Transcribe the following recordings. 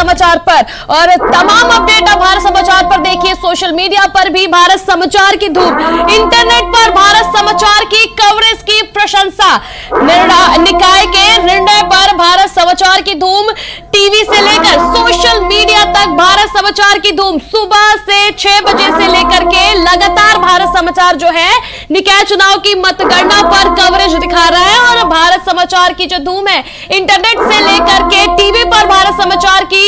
समाचार पर। और तमाम अपडेट आप भारत समाचार पर देखिए। सोशल मीडिया पर भी भारत समाचार की धूम, इंटरनेट पर भारत समाचार की कवरेज की प्रशंसा, निकाय के निर्णय पर भारत समाचार की धूम, टीवी से लेकर सोशल मीडिया तक भारत समाचार की धूम। सुबह से 6 बजे से लेकर के लगातार भारत समाचार जो है निकाय चुनाव की मतगणना पर कवरेज दिखा रहा है। और भारत समाचार की जो धूम है, इंटरनेट से लेकर के टीवी पर भारत समाचार की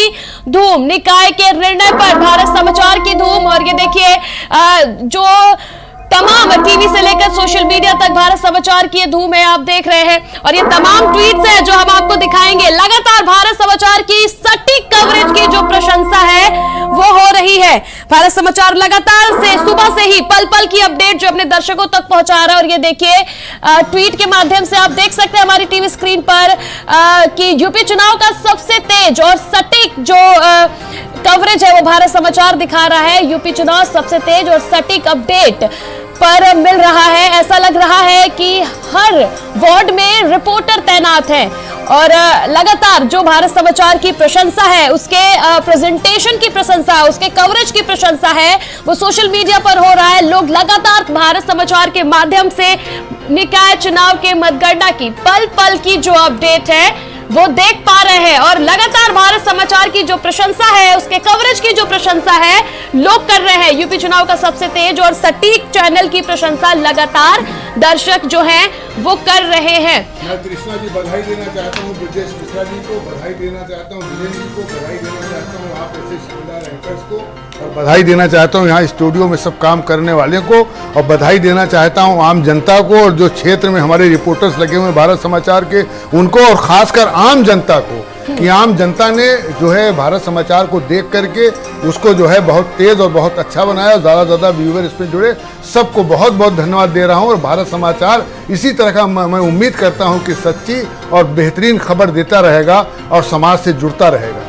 धूम, निकाय के निर्णय पर भारत समाचार की धूम। और ये देखिए जो तमाम टीवी से लेकर सोशल मीडिया तक भारत समाचार की धूम है, आप देख रहे हैं। और ये तमाम ट्वीट्स हैं जो हम आपको दिखाएंगे। लगातार भारत समाचार की सटीक कवरेज की जो प्रशंसा है वो हो रही है। भारत समाचार लगातार से सुबह से ही पल पल की अपडेट जो अपने दर्शकों तक पहुंचा रहा है। और ये देखिए ट्वीट के माध्यम से आप देख सकते हैं हमारी टीवी स्क्रीन पर कि यूपी चुनाव का सबसे तेज और सटीक जो कवरेज है वो भारत समाचार दिखा रहा है। यूपी चुनाव सबसे तेज और सटीक अपडेट पर मिल रहा है। ऐसा लग रहा है कि हर वार्ड में रिपोर्टर तैनात हैं। और लगातार जो भारत समाचार की प्रशंसा है, उसके प्रेजेंटेशन की प्रशंसा, उसके कवरेज की प्रशंसा है, वो सोशल मीडिया पर हो रहा है। लोग लगातार भारत समाचार के माध्यम से निकाय चुनाव के मतगणना की पल पल की जो अपडेट है वो देख पा रहे हैं। और लगातार भारत समाचार की जो प्रशंसा है, उसके कवरेज की जो प्रशंसा है लोग कर रहे हैं। यूपी चुनाव का सबसे तेज और सटीक चैनल की प्रशंसा लगातार दर्शक जो हैं वो कर रहे हैं। मैं कृष्णा जी बधाई देना चाहता हूँ, ब्रजेश कृष्णा जी को बधाई देना चाहता हूँ, विजय जी को बधाई देना चाहता हूँ, आप ऐसे शानदार एंकर्स को, और बधाई देना चाहता हूँ यहाँ स्टूडियो में सब काम करने वाले को, और बधाई देना चाहता हूँ आम जनता को, और जो क्षेत्र में हमारे रिपोर्टर्स लगे हुए हैं भारत समाचार के उनको, और खासकर आम जनता को, कि आम जनता ने जो है भारत समाचार को देख करके उसको जो है बहुत तेज और बहुत अच्छा बनाया, और ज़्यादा से ज़्यादा व्यूअर इसमें जुड़े। सबको बहुत बहुत धन्यवाद दे रहा हूं। और भारत समाचार इसी तरह का मैं उम्मीद करता हूं कि सच्ची और बेहतरीन खबर देता रहेगा और समाज से जुड़ता रहेगा।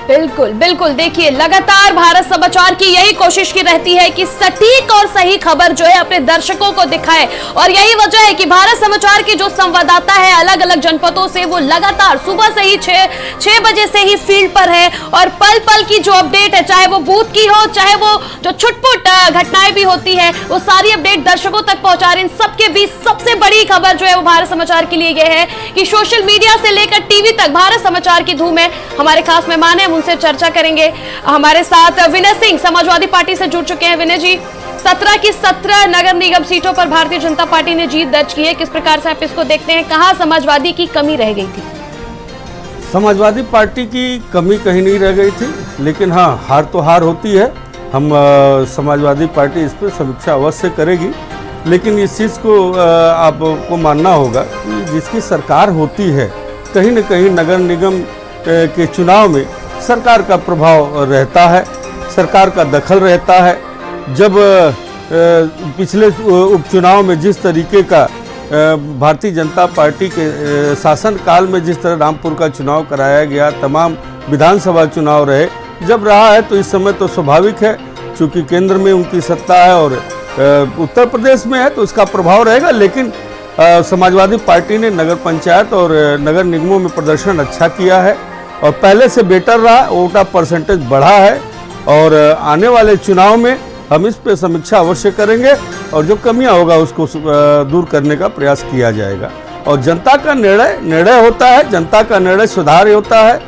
बिल्कुल बिल्कुल, देखिए लगातार भारत समाचार की यही कोशिश की रहती है कि सटीक और सही खबर जो है अपने दर्शकों को दिखाए। और यही वजह है कि भारत समाचार के जो संवाददाता है अलग अलग जनपदों से, वो लगातार सुबह से ही 6 बजे से ही फील्ड पर है। और पल पल की जो अपडेट है, चाहे वो बूथ की हो, चाहे वो जो छुटपुट घटनाएं भी होती है, वो सारी अपडेट दर्शकों तक पहुंचा रहे हैं। इन सबके बीच सबसे बड़ी खबर जो है वो भारत समाचार के लिए यह है कि सोशल मीडिया से लेकर टीवी तक भारत समाचार की धूम है। हमारे खास मेहमान है, उनसे चर्चा करेंगे। हमारे साथ विनय सिंह समाजवादी पार्टी से जुड़ चुके हैं। विनय जी, 17 की 17 नगर निगम सीटों पर भारतीय जनता पार्टी ने जीत दर्ज की है, किस प्रकार से आप इसको देखते हैं? कहां समाजवादी की कमी रह गई थी? समाजवादी पार्टी की कमी कहीं नहीं रह गई थी, लेकिन हाँ, हार तो हार होती है। हम समाजवादी पार्टी इस पर समीक्षा अवश्य करेगी, लेकिन इस चीज़ को आपको मानना होगा कि जिसकी सरकार होती है, कहीं न कहीं नगर निगम के चुनाव में सरकार का प्रभाव रहता है, सरकार का दखल रहता है। जब पिछले उपचुनाव में जिस तरीके का भारतीय जनता पार्टी के शासनकाल में जिस तरह रामपुर का चुनाव कराया गया, तमाम विधानसभा चुनाव रहे, जब रहा है, तो इस समय तो स्वाभाविक है, चूँकि केंद्र में उनकी सत्ता है और उत्तर प्रदेश में है, तो उसका प्रभाव रहेगा। लेकिन समाजवादी पार्टी ने नगर पंचायत और नगर निगमों में प्रदर्शन अच्छा किया है और पहले से बेटर रहा, वोटा परसेंटेज बढ़ा है। और आने वाले चुनाव में हम इस पे समीक्षा अवश्य करेंगे और जो कमियां होगा उसको दूर करने का प्रयास किया जाएगा। और जनता का निर्णय होता है, जनता का निर्णय सुधार होता है,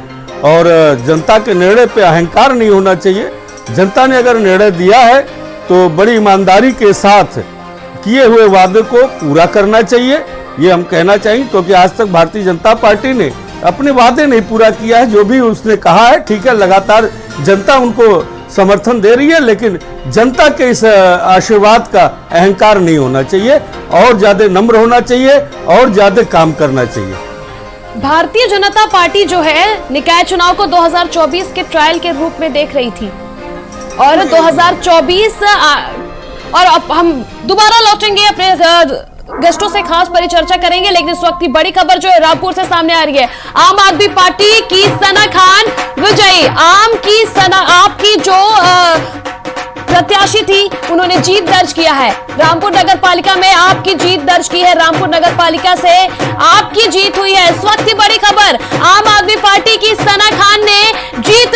और जनता के निर्णय पे अहंकार नहीं होना चाहिए। जनता ने अगर निर्णय दिया है तो बड़ी ईमानदारी के साथ किए हुए वादे को पूरा करना चाहिए, ये हम कहना चाहिए। क्योंकि आज तक भारतीय जनता पार्टी ने अपने वादे नहीं पूरा किया है। जो भी उसने कहा है, ठीक है, लगातार जनता उनको समर्थन दे रही है, लेकिन जनता के इस आशीर्वाद का अहंकार नहीं होना चाहिए, और ज्यादा नम्र होना चाहिए और ज्यादा काम करना चाहिए। भारतीय जनता पार्टी जो है निकाय चुनाव को 2024 के ट्रायल के रूप में देख रही थी, और 2024 और अब हम दोबारा लौटेंगे अपने गेस्टों से खास परिचर्चा करेंगे। लेकिन इस वक्त की बड़ी खबर जो है रामपुर से सामने आ रही है। आम आदमी पार्टी की सना खान विजयी, आपकी जो प्रत्याशी थी उन्होंने जीत दर्ज किया है। रामपुर नगर पालिका में आपकी जीत दर्ज की है, रामपुर नगर पालिका से आपकी जीत हुई है। इस वक्त की बड़ी खबर, आम आदमी पार्टी की सना खान ने जीत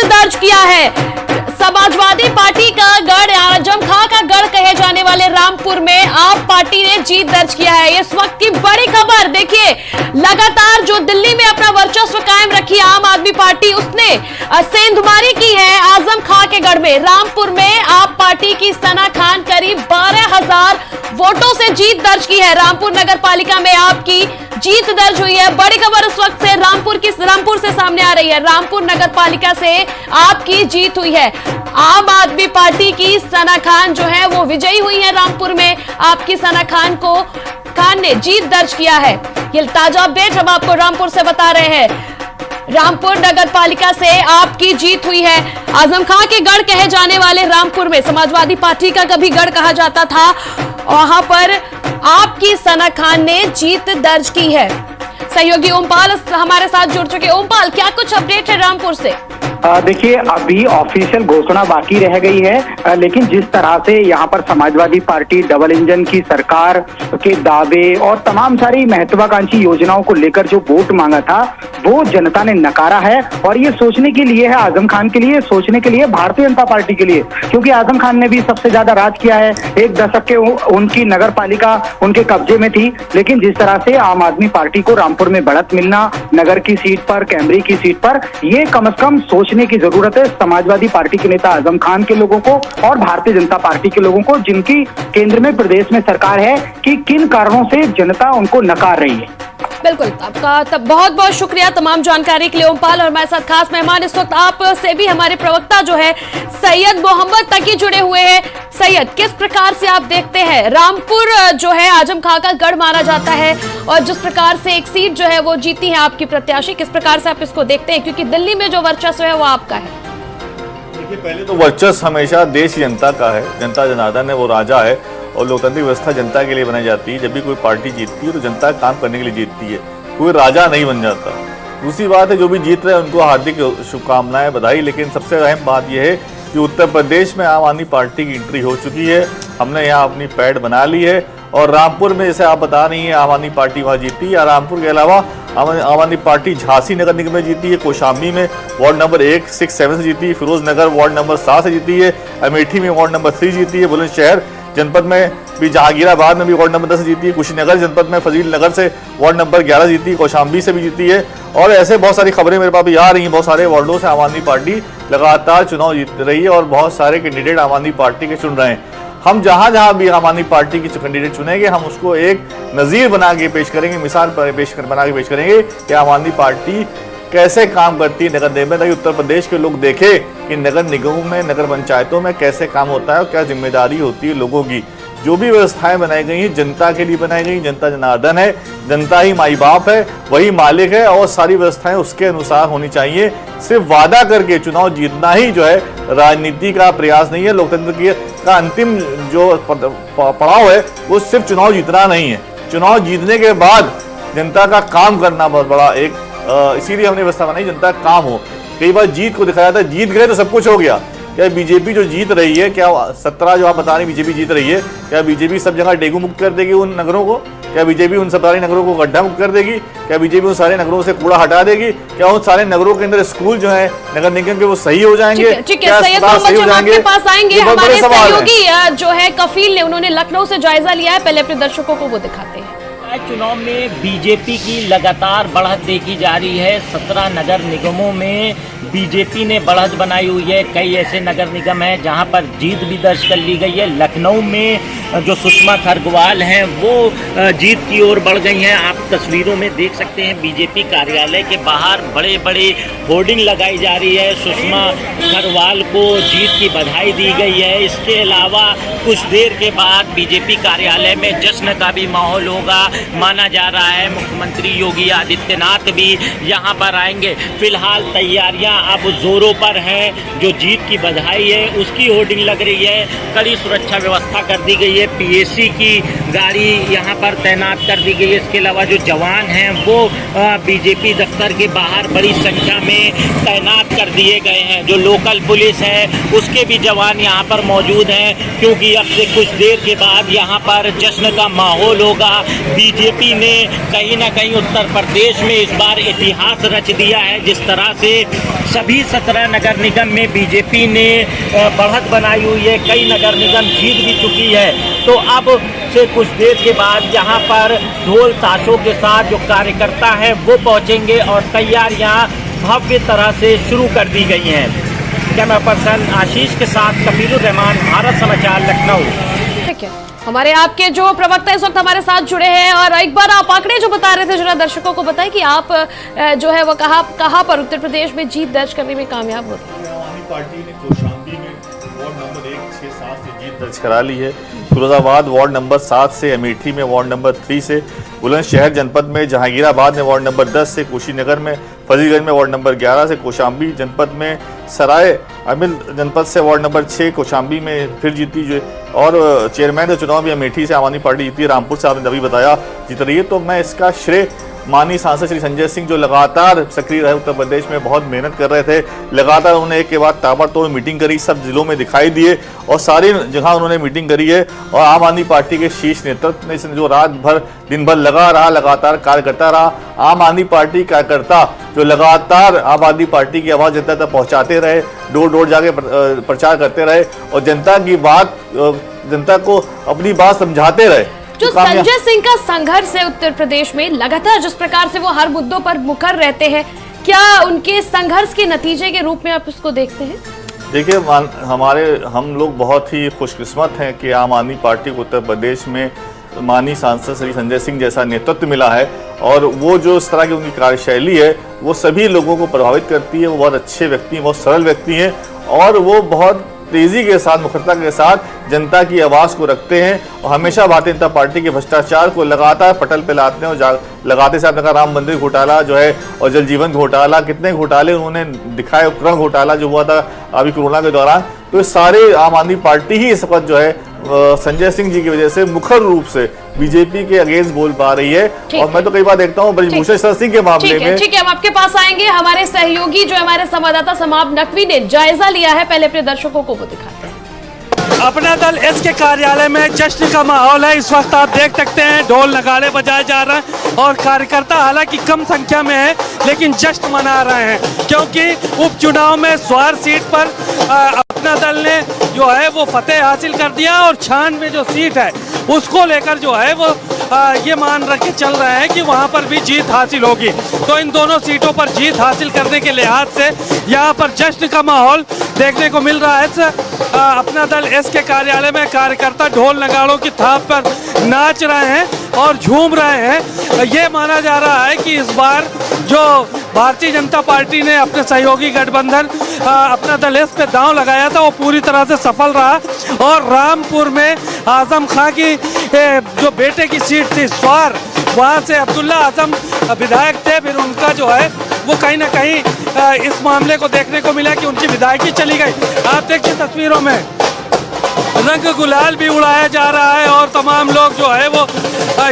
आप पार्टी ने जीत दर्ज किया है। इस वक्त की बड़ी खबर देखिए, लगातार जो दिल्ली में अपना वर्चस्व कायम रखी आम आदमी पार्टी, उसने सेंधमारी की है आजम खां के गढ़ में। रामपुर में आप पार्टी की सना खान करीब 12,000 वोटों से जीत दर्ज की है। रामपुर नगर पालिका में आपकी जीत दर्ज हुई है। बड़ी खबर इस वक्त से रामपुर से सामने आ रही है। रामपुर नगर पालिका से आपकी जीत हुई है। आम आदमी पार्टी की सना खान जो है वो विजयी हुई है। रामपुर में आपकी सना खान ने जीत दर्ज किया है। ये ताजा अपडेट हम आपको रामपुर से बता रहे हैं। रामपुर नगर पालिका से आपकी जीत हुई है। आजम खां के गढ़ कहे जाने वाले रामपुर में समाजवादी पार्टी का कभी गढ़ कहा जाता था, वहां पर आपकी सना खान ने जीत दर्ज की है। सहयोगी ओमपाल हमारे साथ जुड़ चुके। ओमपाल, क्या कुछ अपडेट है रामपुर से? देखिए, अभी ऑफिशियल घोषणा बाकी रह गई है, लेकिन जिस तरह से यहाँ पर समाजवादी पार्टी डबल इंजन की सरकार के दावे और तमाम सारी महत्वाकांक्षी योजनाओं को लेकर जो वोट मांगा था वो जनता ने नकारा है। और ये सोचने के लिए है आजम खान के लिए, सोचने के लिए भारतीय जनता पार्टी के लिए, क्योंकि आजम खान ने भी सबसे ज्यादा राज किया है। 1 दशक के उनकी नगर पालिका उनके कब्जे में थी, लेकिन जिस तरह से आम आदमी पार्टी को रामपुर में बढ़त मिलना नगर की सीट पर, कैमरी की सीट पर, ये कम से कम सोचने की जरूरत है समाजवादी पार्टी के नेता आजम खान के लोगों को और भारतीय जनता पार्टी के लोगों को, जिनकी केंद्र में प्रदेश में सरकार है, कि किन कारणों से जनता उनको नकार रही है। बिल्कुल, आपका बहुत बहुत शुक्रिया तमाम जानकारी के लिए ओमपाल। और हमारे साथ खास मेहमान इस वक्त आप से भी हमारे प्रवक्ता जो है सैयद मोहम्मद तकी जुड़े हुए हैं। सैयद, किस प्रकार से आप देखते हैं रामपुर जो है आजम खां का गढ़ माना जाता है, और जिस प्रकार से एक सीट जो है वो जीती है आपकी प्रत्याशी, किस प्रकार से आप इसको देखते हैं, क्योंकि दिल्ली में जो वर्चस्व है वो आपका है? देखिए, पहले तो वर्चस्व हमेशा देश की जनता का है। जनता जनार्दन है, वो राजा है, और लोकतांत्रिक व्यवस्था जनता के लिए बनाई जाती है। जब भी कोई पार्टी जीतती है तो जनता काम करने के लिए जीतती है, कोई राजा नहीं बन जाता। दूसरी बात है, जो भी जीत रहे हैं उनको हार्दिक शुभकामनाएं, बधाई। लेकिन सबसे अहम बात यह है कि उत्तर प्रदेश में आम आदमी पार्टी की एंट्री हो चुकी है। हमने यहाँ अपनी पैड बना ली है, और रामपुर में जैसे आप बता रही हैं आम आदमी पार्टी वहाँ जीती है। रामपुर के अलावा आम आदमी पार्टी झांसी नगर निगम में जीती है, कौशाम्बी में वार्ड नंबर 1, 6, 7 से जीती है, फिरोज नगर वार्ड नंबर 7 से जीती है, अमेठी में वार्ड नंबर 3 जीती है, बुलंदशहर जनपद में भी, जहांगीराबाद में भी वार्ड नंबर 10 से जीती है, कुशीनगर जनपद में फजील नगर से वार्ड नंबर 11 जीती है, कौशाम्बी से भी जीती है। और ऐसे बहुत सारी खबरें मेरे पास भी आ रही हैं। बहुत सारे वार्डों से आम आदमी पार्टी लगातार चुनाव जीत रही है, और बहुत सारे कैंडिडेट आम आदमी पार्टी के चुन रहे हैं। हम जहां जहां भी आम आदमी पार्टी की कैंडिडेट चुनेंगे, हम उसको एक नज़ीर बना के पेश करेंगे, मिसाल बना के पेश करेंगे कि आम आदमी पार्टी कैसे काम करती है नगर निगम में, ताकि उत्तर प्रदेश के लोग देखें कि नगर निगमों में, नगर पंचायतों में कैसे काम होता है और क्या जिम्मेदारी होती है लोगों की। जो भी व्यवस्थाएं बनाई गई हैं जनता के लिए बनाई गई। जनता जनार्दन है, जनता ही माई बाप है, वही मालिक है, और सारी व्यवस्थाएं उसके अनुसार होनी चाहिए। सिर्फ वादा करके चुनाव जीतना ही जो है राजनीति का प्रयास नहीं है। लोकतंत्र का अंतिम जो पड़ाव है वो सिर्फ चुनाव जीतना नहीं है। चुनाव जीतने के बाद जनता का काम करना बहुत बड़ा एक, इसीलिए हमने व्यवस्था बनाई जनता का काम हो। कई बार जीत को दिखाया जाता है, जीत गए तो सब कुछ हो गया। क्या बीजेपी जो जीत रही है, क्या 17 जो आप बता रहे हैं बीजेपी जीत रही है, क्या बीजेपी सब जगह डेंगू मुक्त कर देगी उन नगरों को? क्या बीजेपी उन सारे नगरों को गड्ढा मुक्त कर देगी? क्या बीजेपी उन सारे नगरों से कूड़ा हटा देगी? क्या उन सारे नगरों के अंदर स्कूल जो है नगर निगम के वो सही हो जाएंगे? ठीक है सैयद मोहम्मद, जब आपके पास आएंगे हमारे सहयोगी जो है कफील ने, उन्होंने लखनऊ से जायजा लिया है, पहले अपने दर्शकों को वो दिखाते हैं। चुनाव में बीजेपी की लगातार बढ़त देखी जा रही है। 17 नगर निगमों में बीजेपी ने बढ़त बनाई हुई है। कई ऐसे नगर निगम हैं जहां पर जीत भी दर्ज कर ली गई है। लखनऊ में जो सुषमा खरगवाल हैं वो जीत की ओर बढ़ गई हैं। आप तस्वीरों में देख सकते हैं बीजेपी कार्यालय के बाहर बड़े बड़े होर्डिंग लगाई जा रही है। सुषमा खरगवाल को जीत की बधाई दी गई है। इसके अलावा कुछ देर के बाद बीजेपी कार्यालय में जश्न का भी माहौल होगा माना जा रहा है। मुख्यमंत्री योगी आदित्यनाथ भी यहां पर आएंगे। फिलहाल तैयारियां अब जोरों पर हैं। जो जीत की बधाई है उसकी होर्डिंग लग रही है। कड़ी सुरक्षा व्यवस्था कर दी गई है। पीएससी की गाड़ी यहां पर तैनात कर दी गई है। इसके अलावा जो जवान हैं वो बीजेपी दफ्तर के बाहर बड़ी संख्या में तैनात कर दिए गए हैं। जो लोकल पुलिस है उसके भी जवान यहां पर मौजूद हैं, क्योंकि अब से कुछ देर के बाद यहां पर जश्न का माहौल होगा। बीजेपी ने कहीं ना कहीं उत्तर प्रदेश में इस बार इतिहास रच दिया है। जिस तरह से सभी 17 नगर निगम में बीजेपी ने बढ़त बनाई हुई है, कई नगर निगम जीत भी चुकी है। तो अब से कुछ देर के बाद यहाँ पर ढोल ताशों के साथ जो कार्यकर्ता है वो पहुँचेंगे और तैयारियाँ भव्य तरह से शुरू कर दी गई हैं। कैमरा पर्सन आशीष के साथ कफीलुर रहमान, भारत समाचार, लखनऊ। ठीक है, हमारे आपके जो प्रवक्ता इस वक्त हमारे साथ जुड़े हैं और एक बार आप आंकड़े जो बता रहे थे जरा दर्शकों को बताएं कि आप जो है वो कहाँ पर उत्तर प्रदेश में जीत दर्ज करने में कामयाब हो रही है। आम आदमी पार्टी ने कौशाम्बी में वार्ड नंबर 1, 6, 7 से जीत दर्ज करा ली है। फिरोजाबाद वार्ड नंबर 7 से, अमेठी में वार्ड नंबर 3 से, बुलंदशहर जनपद में, जहांगीराबाद में वार्ड नंबर 10 से, कुशीनगर में, फजीगंज में वार्ड नंबर 11 से, कौशाम्बी जनपद में, सराय अमिल जनपद से वार्ड नंबर 6 कौशाम्बी में फिर जीती जो, और चेयरमैन का चुनाव भी अमेठी से आम आदमी पार्टी जीती है। रामपुर से आपने अभी बताया जीत रही है। तो मैं इसका श्रेय माननीय सांसद श्री संजय सिंह, जो लगातार सक्रिय रहे उत्तर प्रदेश में, बहुत मेहनत कर रहे थे, लगातार उन्होंने एक के बाद ताबड़तोड़ मीटिंग करी, सब जिलों में दिखाई दिए और सारी जगह उन्होंने मीटिंग करी है। और आम आदमी पार्टी के शीर्ष नेतृत्व ने जो रात भर दिन भर लगा रहा, लगातार कार्य करता रहा। आम आदमी पार्टी कार्यकर्ता जो लगातार आम आदमी पार्टी की आवाज़ जनता तक पहुँचाते रहे, डोर डोर जाके प्रचार करते रहे और जनता की बात, जनता को अपनी बात समझाते रहे। जो संजय सिंह का संघर्ष है उत्तर प्रदेश में, लगातार जिस प्रकार से वो हर मुद्दों पर मुखर रहते हैं, क्या उनके संघर्ष के नतीजे के रूप में आप उसको देखते हैं? देखिए, हम लोग बहुत ही खुशकिस्मत हैं कि आम आदमी पार्टी को उत्तर प्रदेश में माननीय सांसद श्री संजय सिंह जैसा नेतृत्व मिला है और वो जो इस तरह की उनकी कार्यशैली है वो सभी लोगों को प्रभावित करती है। वो बहुत अच्छे व्यक्ति हैं, बहुत सरल व्यक्ति हैं और वो बहुत तेजी के साथ, मुखरता के साथ जनता की आवाज़ को रखते हैं और हमेशा भारतीय जनता पार्टी के भ्रष्टाचार को लगातार पटल पे लाते हैं और लगाते से आपने कहा राम मंदिर घोटाला जो है और जल जीवन घोटाला, कितने घोटाले उन्होंने दिखाए, उपकरण घोटाला जो हुआ था अभी कोरोना के दौरान। तो सारे आम आदमी पार्टी ही इस वक्त जो है संजय सिंह जी की वजह से मुखर रूप से बीजेपी के अगेंस्ट बोल पा रही है। और मैं तो कई बार देखता हूँ ब्रजभूषण शरण सिंह के मामले में। ठीक है, हम आपके पास आएंगे। हमारे सहयोगी जो हमारे संवाददाता समाब नकवी ने जायजा लिया है, पहले अपने दर्शकों को वो दिखाते हैं। अपना दल एस के कार्यालय में जश्न का माहौल है। इस वक्त आप देख सकते हैं ढोल नगाड़े बजाए जा रहे हैं और कार्यकर्ता हालांकि कम संख्या में है लेकिन जश्न मना रहे हैं, क्योंकि उपचुनाव में स्वार सीट पर अपना दल ने जो है वो फतेह हासिल कर दिया और 96 जो सीट है उसको लेकर जो है वो ये मान रखे चल रहे हैं कि वहाँ पर भी जीत हासिल होगी। तो इन दोनों सीटों पर जीत हासिल करने के लिहाज से यहाँ पर जश्न का माहौल देखने को मिल रहा है। अपना दल एस के कार्यालय में कार्यकर्ता ढोल नगाड़ों की थाप पर नाच रहे हैं और झूम रहे हैं। ये माना जा रहा है कि इस बार जो भारतीय जनता पार्टी ने अपने सहयोगी गठबंधन अपना दल एस पे दांव लगाया था वो पूरी तरह से सफल रहा और रामपुर में आजम खां की जो बेटे की सीट थी स्वार, वहाँ से अब्दुल्ला आजम विधायक थे, फिर उनका जो है वो कहीं ना कहीं इस मामले को देखने को मिला कि उनकी विधायकी चली गई। आप देखिए तस्वीरों में रंग गुलाल भी उड़ाया जा रहा है और तमाम लोग जो है वो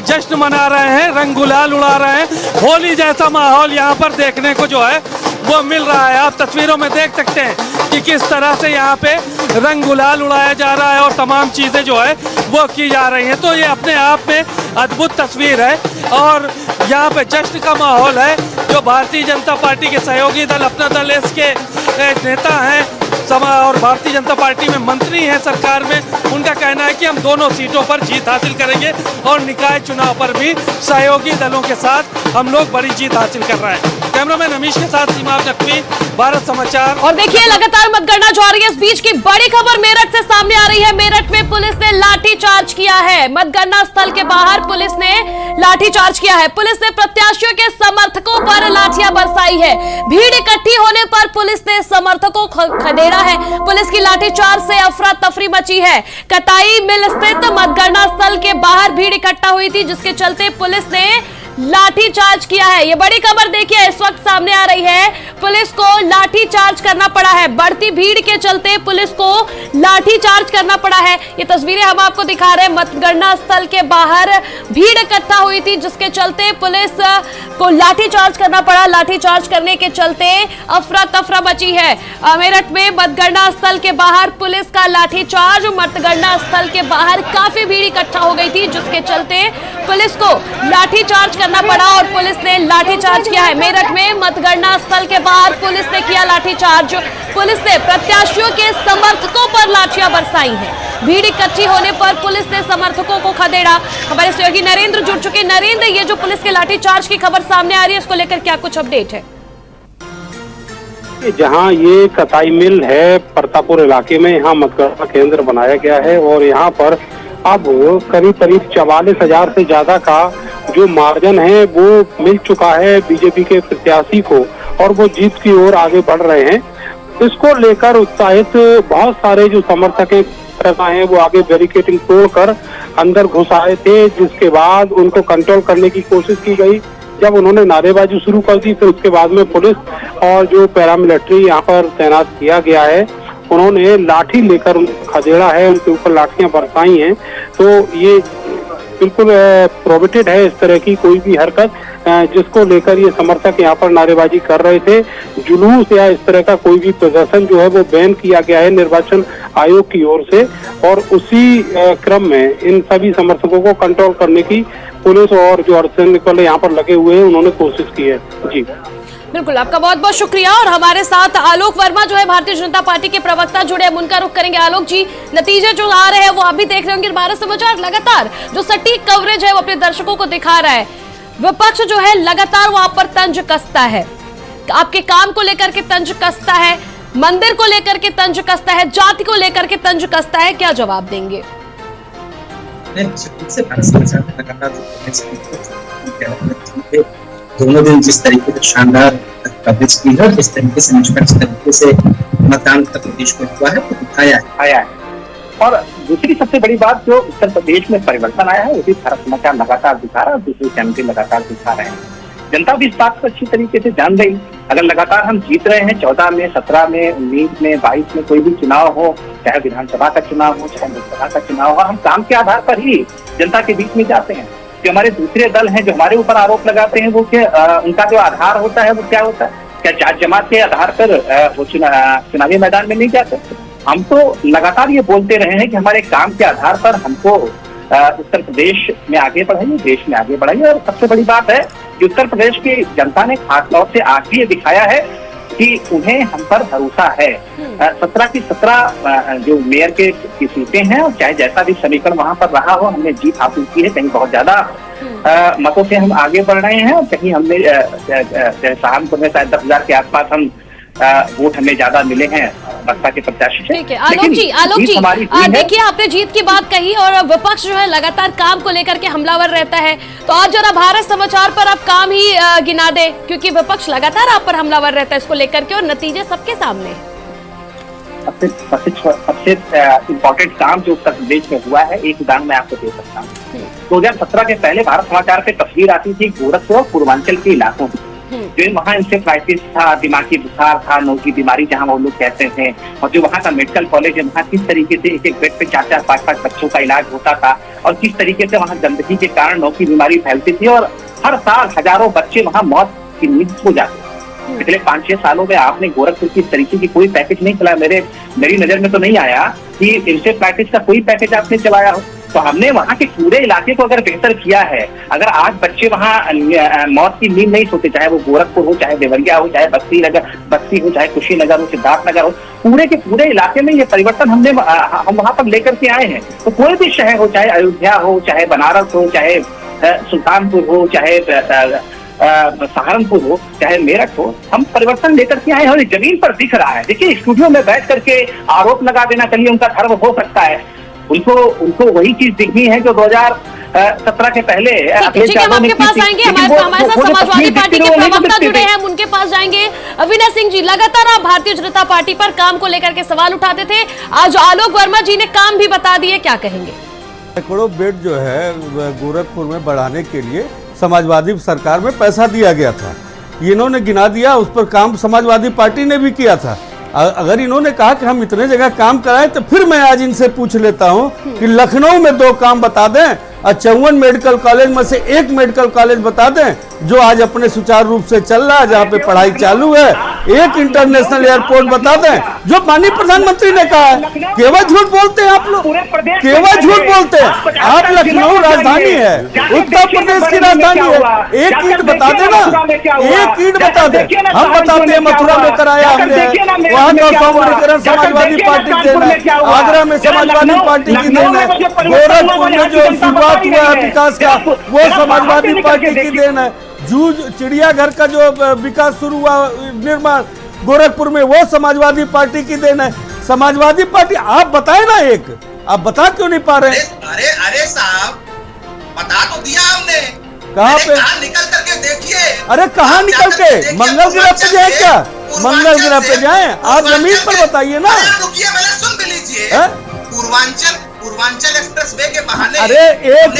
जश्न मना रहे हैं, रंग गुलाल उड़ा रहे हैं। होली जैसा माहौल यहाँ पर देखने को जो है वो मिल रहा है। आप तस्वीरों में देख सकते हैं कि किस तरह से यहाँ पे रंग गुलाल उड़ाया जा रहा है और तमाम चीज़ें जो है वो की जा रही हैं। तो ये अपने आप में अद्भुत तस्वीर है और यहाँ पे जश्न का माहौल है। जो भारतीय जनता पार्टी के सहयोगी दल अपना दल इसके नेता हैं और भारतीय जनता पार्टी में मंत्री हैं सरकार में, उनका कहना है कि हम दोनों सीटों पर जीत हासिल करेंगे और निकाय चुनाव पर भी सहयोगी दलों के साथ हम लोग बड़ी जीत हासिल कर रहे हैं। कैमरामैन रमेश के साथ सीमा नकवी, भारत समाचार। और देखिए लगातार मतगणना जारी है। इस बीच की बड़ी खबर मेरठ से सामने आ रही है। मेरठ में पुलिस ने लाठीचार्ज किया है। मतगणना स्थल के बाहर पुलिस ने लाठीचार्ज किया है। पुलिस ने प्रत्याशियों के समर्थकों पर लाठियां बरसाई है। भीड़ इकट्ठी होने पर पुलिस ने समर्थकों को खदेड़ा है। पुलिस की लाठीचार्ज से अफरा तफरी मची है। कताई मिल स्थित मतगणना स्थल के बाहर भीड़ इकट्ठा हुई थी, जिसके चलते पुलिस ने लाठीचार्ज किया है। ये बड़ी खबर देखिए इस वक्त सामने आ रही है। पुलिस को लाठीचार्ज करना पड़ा है। बढ़ती भीड़ के चलते पुलिस को लाठीचार्ज करना पड़ा है। ये तस्वीरें हम आपको दिखा रहे हैं। मतगणना स्थल के बाहर भीड़ इकट्ठा हुई थी, जिसके चलते पुलिस को लाठीचार्ज करना पड़ा। लाठीचार्ज करने के चलते अफरा तफरा मची है। मेरठ में मतगणना स्थल के बाहर पुलिस का लाठीचार्ज। मतगणना स्थल के बाहर काफी भीड़ इकट्ठा हो गई थी, जिसके चलते पुलिस को लाठीचार्ज करना पड़ा और पुलिस ने लाठीचार्ज किया है। मेरठ में मतगणना स्थल के बाहर पुलिस ने किया लाठीचार्ज। पुलिस ने प्रत्याशियों के समर्थकों पर लाठियां बरसाई हैं। भीड़ इकट्ठी होने पर पुलिस ने समर्थकों को खदेड़ा। हमारे सहयोगी नरेंद्र जुड़ चुके। नरेंद्र, ये जो पुलिस के लाठीचार्ज की खबर सामने आ रही है, इसको लेकर क्या कुछ अपडेट है? जहां ये कताई मिल है प्रतापपुर इलाके में, यहाँ मतगणना केंद्र बनाया गया है और यहाँ पर अब करीब 44,000 से ज्यादा का जो मार्जिन है वो मिल चुका है बीजेपी के प्रत्याशी को और वो जीत की ओर आगे बढ़ रहे हैं। इसको लेकर उत्साहित बहुत सारे जो समर्थक हैं वो आगे बैरिकेडिंग तोड़कर अंदर घुस आए थे, जिसके बाद उनको कंट्रोल करने की कोशिश की गई। जब उन्होंने नारेबाजी शुरू कर दी तो उसके बाद में पुलिस और जो पैरामिलिट्री यहाँ पर तैनात किया गया है, उन्होंने लाठी लेकर उनको खदेड़ा है, उनके ऊपर लाठियां बरसाई हैं। तो ये बिल्कुल प्रोहिबिटेड है इस तरह की कोई भी हरकत, जिसको लेकर ये समर्थक यहाँ पर नारेबाजी कर रहे थे। जुलूस या इस तरह का कोई भी प्रदर्शन जो है वो बैन किया गया है निर्वाचन आयोग की ओर से और उसी क्रम में इन सभी समर्थकों को कंट्रोल करने की पुलिस और जो अर्धसैनिक बल यहाँ पर लगे हुए हैं उन्होंने कोशिश की है। जी बिल्कुल, आपका बहुत बहुत शुक्रिया। और हमारे साथ आलोक वर्मा जो है भारतीय जनता पार्टी के प्रवक्ता जुड़े, हम उनका रुख करेंगे। आलोक जी, नतीजे जो आ रहे हैं वो आप भी देख रहे होंगे। भारत समाचार लगातार जो सटीक कवरेज है वो अपने दर्शकों को दिखा रहा है। विपक्ष जो है लगातार वहां पर तंज कसता है, आपके काम को लेकर के तंज कसता है, मंदिर को लेकर के तंज कसता है, जाति को लेकर के तंज कसता है। क्या जवाब देंगे? दोनों दिन जिस तरीके से शानदार कवरेज की है, जिस तरीके से निष्पक्ष तरीके से मतदान उत्तर प्रदेश में हुआ है वो दिखाया है। और दूसरी सबसे बड़ी बात जो उत्तर प्रदेश में परिवर्तन आया है वो भी भारत समाचार लगातार दिखा रहा है, दूसरे चैनल लगातार दिखा रहे हैं। जनता भी इस बात को अच्छी तरीके से जान रही, अगर लगातार हम जीत रहे हैं 14 में, 17 में, 19 में, 22 में कोई भी चुनाव हो, चाहे विधानसभा का चुनाव हो, चाहे लोकसभा का चुनाव हो, हम काम के आधार पर ही जनता के बीच में जाते हैं। जो हमारे दूसरे दल हैं जो हमारे ऊपर आरोप लगाते हैं वो क्या उनका जो आधार होता है वो क्या होता है? क्या जात जमात के आधार पर वो चुनावी मैदान में नहीं जाते? हम तो लगातार ये बोलते रहे हैं कि हमारे काम के आधार पर हमको उत्तर प्रदेश में आगे बढ़ाइए, देश में आगे बढ़ाइए। और सबसे बड़ी बात है कि उत्तर प्रदेश की जनता ने खास तौर से आज भी ये दिखाया है कि उन्हें हम पर भरोसा है। 17 की 17 जो मेयर की सीटें हैं और चाहे जैसा भी समीकरण वहां पर रहा हो, हमने जीत हासिल की है। कहीं बहुत ज्यादा मतों से हम आगे बढ़ रहे हैं और कहीं हमने सहारनपुर में शायद 10,000 के आसपास हम वोट हमें ज्यादा मिले हैं बसपा के प्रत्याशी से। ठीक है आलोक जी, देखिए आपने जीत की बात कही और विपक्ष जो है लगातार काम को लेकर के हमलावर रहता है, तो आज जरा भारत समाचार पर आप काम ही गिना दे, क्योंकि विपक्ष लगातार आप पर हमलावर रहता है इसको लेकर के और नतीजे सबके सामने है। सबसे इम्पोर्टेंट काम जो उत्तर प्रदेश में हुआ है, एक उदाहरण मैं आपको दे सकता हूँ। 2017 के पहले भारत समाचार पे तस्वीर आती थी गोरखपुर और पूर्वांचल के इलाकों की, जो वहाँ इंसेफ्लाइटिस था, दिमागी बुखार था, नो की बीमारी जहाँ वो लोग कहते थे, और जो वहाँ का मेडिकल कॉलेज है वहाँ किस तरीके से एक एक बेड पे 4-4, 5-5 बच्चों का इलाज होता था और किस तरीके से वहाँ गंदगी के कारण नो की बीमारी फैलती थी और हर साल हजारों बच्चे वहाँ मौत की नींद हो जाते। पिछले 5-6 सालों में आपने गोरखपुर की तरीके की कोई पैकेज नहीं चलाया, मेरी नजर में तो नहीं आया कि इंसेफ्लाइटिस का कोई पैकेज आपने चलाया हो। तो हमने वहाँ के पूरे इलाके को अगर बेहतर किया है, अगर आज बच्चे वहाँ मौत की नींद नहीं सोते, चाहे वो गोरखपुर हो, चाहे देवरिया हो, चाहे बस्ती हो, चाहे कुशीनगर हो, सिद्धार्थनगर हो, पूरे के पूरे इलाके में ये परिवर्तन हम वहाँ पर लेकर के आए हैं। तो कोई भी शहर हो, चाहे अयोध्या हो, चाहे बनारस हो, चाहे सुल्तानपुर हो, चाहे सहारनपुर हो, चाहे मेरठ हो, हम परिवर्तन लेकर के आए हैं और जमीन पर दिख रहा है। देखिए स्टूडियो में बैठ करके आरोप लगा देना चलिए उनका धर्म हो सकता है, उनको वही चीज दिखनी है जो 2017 के पहले। ठीक है, हम आपके पास आएंगे, हमारे साथ समाजवादी पार्टी के प्रवक्ता जुड़े हैं, हम उनके पास जाएंगे। अविनाश सिंह जी, लगातार आप भारतीय जनता पार्टी पर काम को लेकर के सवाल उठाते थे, आज आलोक वर्मा जी ने काम भी बता दिए, क्या कहेंगे? सैकड़ों बेड जो है गोरखपुर में बढ़ाने के लिए समाजवादी सरकार में पैसा दिया गया था, इन्होंने गिना दिया, उस पर काम समाजवादी पार्टी ने भी किया था। अगर इन्होंने कहा कि हम इतने जगह काम कराएं तो फिर मैं आज इनसे पूछ लेता हूं कि लखनऊ में 2 काम बता दें और 54 मेडिकल कॉलेज में से 1 मेडिकल कॉलेज बता दें जो आज अपने सुचारू रूप से चल रहा है, जहाँ पे पढ़ाई चालू है। एक इंटरनेशनल एयरपोर्ट बता दें, जो माननीय प्रधानमंत्री ने कहा है। केवल झूठ बोलते हैं आप लोग, केवल झूठ बोलते हैं। आप लखनऊ राजधानी है, उत्तर प्रदेश की राजधानी है। एक ईंट बता देना, एक ईंट बता दे। हम बताते हैं मथुरा में कराया हमने, वहाँ का सौंदर्यीकरण समाजवादी पार्टी की देन है, आगरा में समाजवादी पार्टी की देन है, गोरखपुर में जो शुरुआत हुआ है विकास का वो समाजवादी पार्टी की देन है, जूझ चिड़ियाघर का जो विकास शुरू हुआ निर्माण गोरखपुर में वो समाजवादी पार्टी की देन है। समाजवादी पार्टी आप बताए ना, एक आप बता क्यों नहीं पा रहे? अरे साहब, बता तो दिया हमने। कहाँ पे? निकल करके देखिए। अरे कहाँ निकल के? मंगल ग्रह पे जाए क्या? मंगल ग्रह पे जाए? आप जमीन पर बताइए ना। रुकिए, पहले सुन भी लीजिए। पूर्वांचल एक्सप्रेसवे के बहाने, अरे एक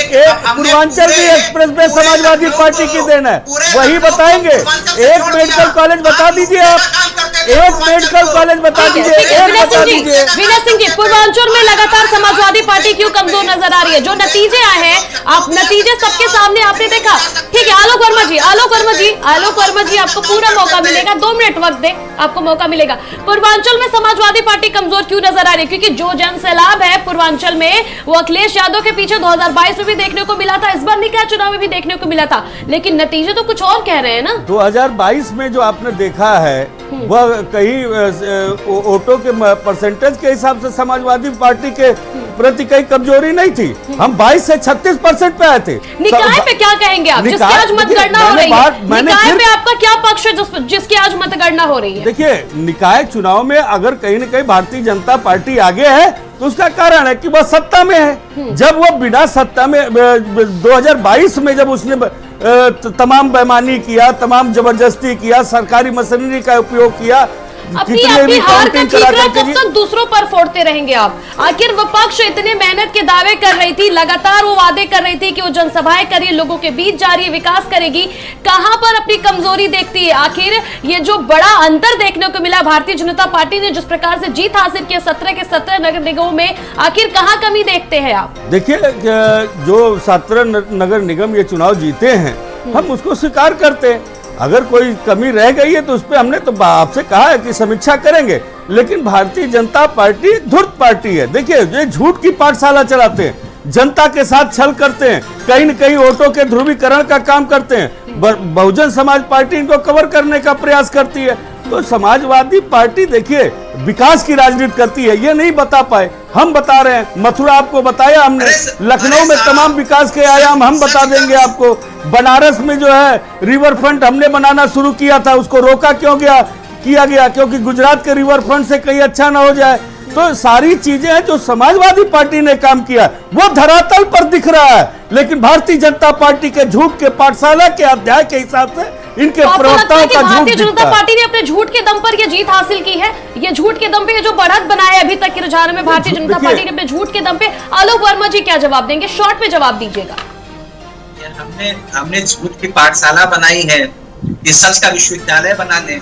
पूर्वांचल की एक्सप्रेसवे समाजवादी पार्टी की देन है, वही बताएंगे। एक मेडिकल कॉलेज बता दीजिए आप, एक मेडिकल कॉलेज बता दीजिए, एक बता दीजिए। विनय सिंह जी, पूर्वांचल में लगातार समाजवादी पार्टी क्यों कमजोर नजर आ रही है? जो नतीजे आए हैं, आप नतीजे सबके सामने आपने देखा। ठीक है, आलोक वर्मा जी, आपको पूरा मौका मिलेगा, 2 मिनट वक्त दे, आपको मौका मिलेगा। पूर्वांचल में समाजवादी पार्टी कमजोर क्यों नजर आ रही है? क्योंकि जो जन सैलाब है पूर्वांचल में, वो अखिलेश यादव के पीछे 2022 में भी देखने को मिला था, इस बार निकाय चुनाव में भी देखने को मिला था, लेकिन नतीजे तो कुछ और कह रहे हैं ना। 2022 में जो आपने देखा है वह कहीं वोटों के परसेंटेज के हिसाब से समाजवादी पार्टी के प्रति कहीं कमजोरी नहीं थी। हम 22 से 36% पे आए थे। निकाय पे क्या कहेंगे आप, जिसकी आज मतगणना हो रही है? निकाय पे आपका क्या पक्ष है जिसकी आज मतगणना हो रही है? देखिए, निकाय चुनाव में अगर कहीं न कहीं भारतीय जनता पार्टी आगे है तो उसका कारण है कि वह सत्ता में है। जब वो बिना सत्ता में 2022 में जब उसने तमाम बेईमानी किया, तमाम जबरदस्ती किया, सरकारी मशीनरी का उपयोग किया, अपनी हार का ठीकरा कब तक दूसरों पर फोड़ते रहेंगे आप? आखिर विपक्ष इतने मेहनत के दावे कर रही थी, लगातार वो वादे कर रही थी कि वो जनसभाएं करिए, लोगों के बीच जा रही है, विकास करेगी, कहां पर अपनी कमजोरी देखती है? आखिर ये जो बड़ा अंतर देखने को मिला, भारतीय जनता पार्टी ने जिस प्रकार से जीत हासिल की 17 के 17 नगर निगमों में, आखिर कहां कमी देखते हैं आप? देखिए, जो 17 नगर निगम ये चुनाव जीते हैं, हम उसको स्वीकार करते हैं। अगर कोई कमी रह गई है तो उस पर हमने तो आपसे कहा है कि समीक्षा करेंगे, लेकिन भारतीय जनता पार्टी धूर्त पार्टी है। देखिए, ये झूठ की पाठशाला चलाते हैं, जनता के साथ छल करते हैं, कहीं न कहीं वोटों के ध्रुवीकरण का काम करते हैं। बहुजन समाज पार्टी इनको कवर करने का प्रयास करती है। तो समाजवादी पार्टी देखिए विकास की राजनीति करती है, ये नहीं बता पाए, हम बता रहे हैं। मथुरा आपको बताया हमने, लखनऊ में तमाम विकास के आयाम हम बता देंगे आपको। बनारस में जो है रिवर फ्रंट हमने बनाना शुरू किया था, उसको रोका क्यों किया गया? क्योंकि गुजरात के रिवर फ्रंट से कहीं अच्छा ना हो जाए। तो सारी चीजें हैं जो समाजवादी पार्टी ने काम किया, वो धरातल पर दिख रहा है, लेकिन भारतीय जनता पार्टी के झूठ के पाठशाला के अध्याय के हिसाब से इनके प्रवक्ताओं का झूठ। भारतीय जनता पार्टी ने अपने झूठ के दम पर ये जीत हासिल की है, ये झूठ के दम पे ये जो बढ़त बनाया अभी तक के रुझान में भारतीय जनता पार्टी ने अपने झूठ के दम पे। आलोक वर्मा जी क्या जवाब देंगे? शॉर्ट में जवाब दीजिएगा। हमने झूठ की पाठशाला बनाई है, ये सच का विश्वविद्यालय बनाने,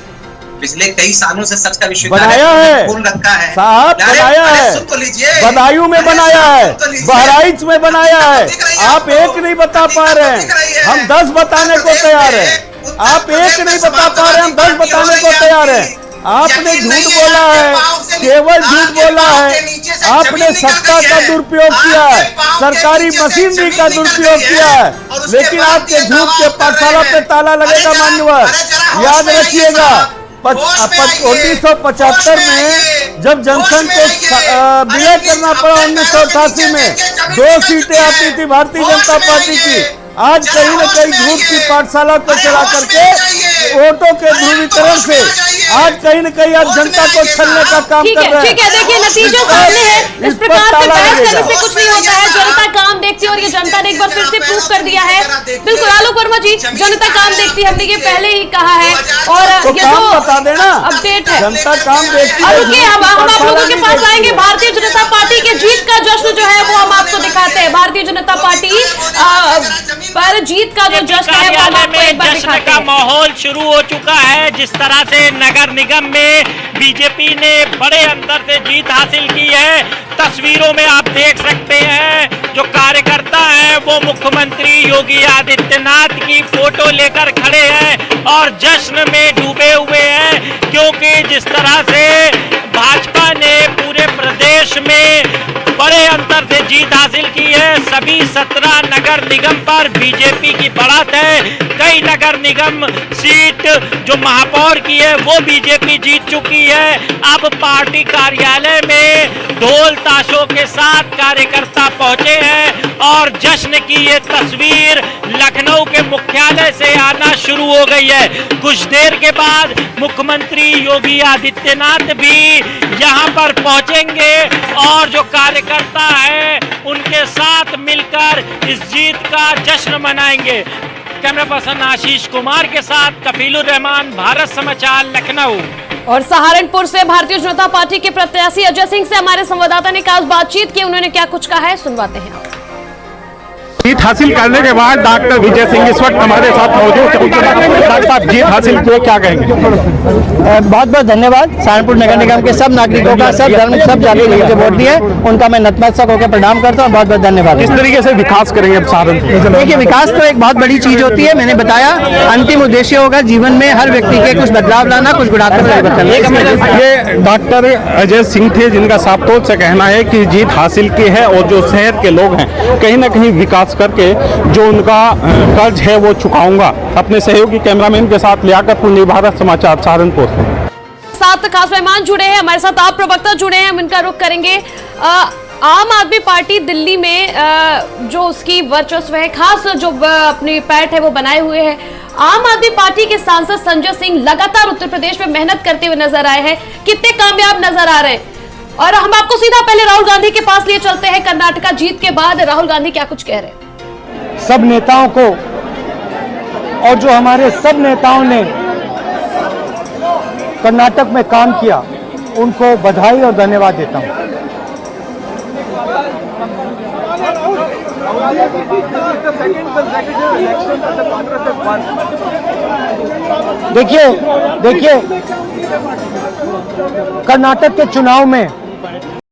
पिछले कई सालों से सच का विश्वविद्यालय खोल रखा है साहब, बनाया है, बदायूं में बनाया है, बहराइच में बनाया है। आप एक नहीं बता पा रहे हैं, हम 10 बताने को तैयार है। आप एक नहीं बता पा रहे, हम 10 बताने को तैयार है। आपने झूठ बोला है, केवल झूठ बोला है। आपने सत्ता का दुरुपयोग किया है, सरकारी मशीनरी का दुरुपयोग किया है, लेकिन आपके झूठ के पाठशाला पे ताला लगेगा मान्यवर। याद रखिएगा, 1975 में जब जनसंघ को विलय करना पड़ा 1988 में, 2 सीटें आती थी भारतीय जनता पार्टी की। आज कहीं न कहीं झूठ की पाठशाला को चला करके वोटों के ध्रुवीकरण से आज कहीं न कहीं आप जनता को छलने का काम कर रहे हैं। ठीक है, देखिए नतीजे सामने हैं, इस प्रकार से बहस करने से कुछ नहीं होता है। जनता काम देखती है और ये जनता ने एक बार फिर से प्रूव कर दिया है। बिल्कुल आलोक वर्मा जी, जनता काम देखती है, हमने ये पहले ही कहा है और तो ये जो बता देना अपडेट है, जनता काम देखती है। रुकिए, हम आप लोगों के पास आएंगे। भारतीय जनता पार्टी के जीत का जश्न जो है वो हम आपको दिखाते हैं। भारतीय जनता पार्टी पर जीत का जो जश्न है वो हम आपको एक बार दिखाते हैं। माहौल शुरू हो चुका है। जिस तरह से नगर निगम में बीजेपी ने बड़े अंतर से जीत हासिल की है। तस्वीरों में आप देख सकते हैं जो कार्यकर्ता हैं वो मुख्यमंत्री योगी आदित्यनाथ की फोटो लेकर खड़े हैं और जश्न में डूबे हुए हैं, क्योंकि जिस तरह से भाजपा ने पूरे प्रदेश में बड़े अंतर से जीत हासिल की है। सभी 17 नगर निगम पर बीजेपी की बढ़त है। कई नगर निगम सीट जो महापौर की है वो बीजेपी जीत चुकी है। अब पार्टी कार्यालय में ढोल ताशों के साथ कार्यकर्ता पहुंचे हैं और जश्न की ये तस्वीर लखनऊ के मुख्यालय से आना शुरू हो गई है। कुछ देर के बाद मुख्यमंत्री योगी आदित्यनाथ भी यहां पर पहुंचेंगे और जो कार्यकर्ता है उनके साथ मिलकर इस जीत का जश्न मनाएंगे। कैमरा पर्सन आशीष कुमार के साथ कफीलुर रहमान, भारत समाचार, लखनऊ। और सहारनपुर से भारतीय जनता पार्टी के प्रत्याशी अजय सिंह से हमारे संवाददाता ने खास बातचीत की। उन्होंने क्या कुछ कहा है, सुनवाते हैं। जीत हासिल करने के बाद डॉक्टर विजय सिंह इस वक्त हमारे साथ मौजूद। डॉक्टर साहब, जीत हासिल किए, क्या कहेंगे? बहुत बहुत धन्यवाद। सहारनपुर नगर निगम के सब नागरिकों का, सब धर्म, सब जाति के जो वोट दिए उनका मैं नतमस्तक होकर प्रणाम करता हूँ। बहुत बहुत धन्यवाद। किस तरीके से विकास करेंगे अब सहारनपुर? देखिए, विकास तो एक बहुत बड़ी चीज होती है। मैंने बताया अंतिम उद्देश्य होगा जीवन में हर व्यक्ति के कुछ बदलाव लाना, कुछ गुणात्मक परिवर्तन। ये डॉक्टर अजय सिंह थे जिनका साफ तौर से कहना है कि जीत हासिल की है और जो शहर के लोग हैं कहीं ना कहीं विकास करके जो उनका कर्ज है वो चुकाऊंगा। अपने सहयोगी कैमरामैन के साथ लियाकत पुनी, भारत समाचार, सहारनपुर। साथ खास मेहमान जुड़े हैं हमारे साथ, आप प्रवक्ता जुड़े हैं, हम इनका रुख करेंगे। आम आदमी पार्टी दिल्ली में जो उसकी वर्चस्व है, खास जो अपनी पैठ है वो बनाए हुए है। आम आदमी पार्टी के सांसद संजय सिंह लगातार उत्तर प्रदेश में मेहनत करते हुए नजर आए हैं, कितने कामयाब नजर आ रहे हैं। और हम आपको सीधा पहले राहुल गांधी के पास लिए चलते हैं। कर्नाटका जीत के बाद राहुल गांधी क्या कुछ कह रहे हैं? सब नेताओं को और जो हमारे सब नेताओं ने कर्नाटक में काम किया उनको बधाई और धन्यवाद देता हूं। देखिए कर्नाटक के चुनाव में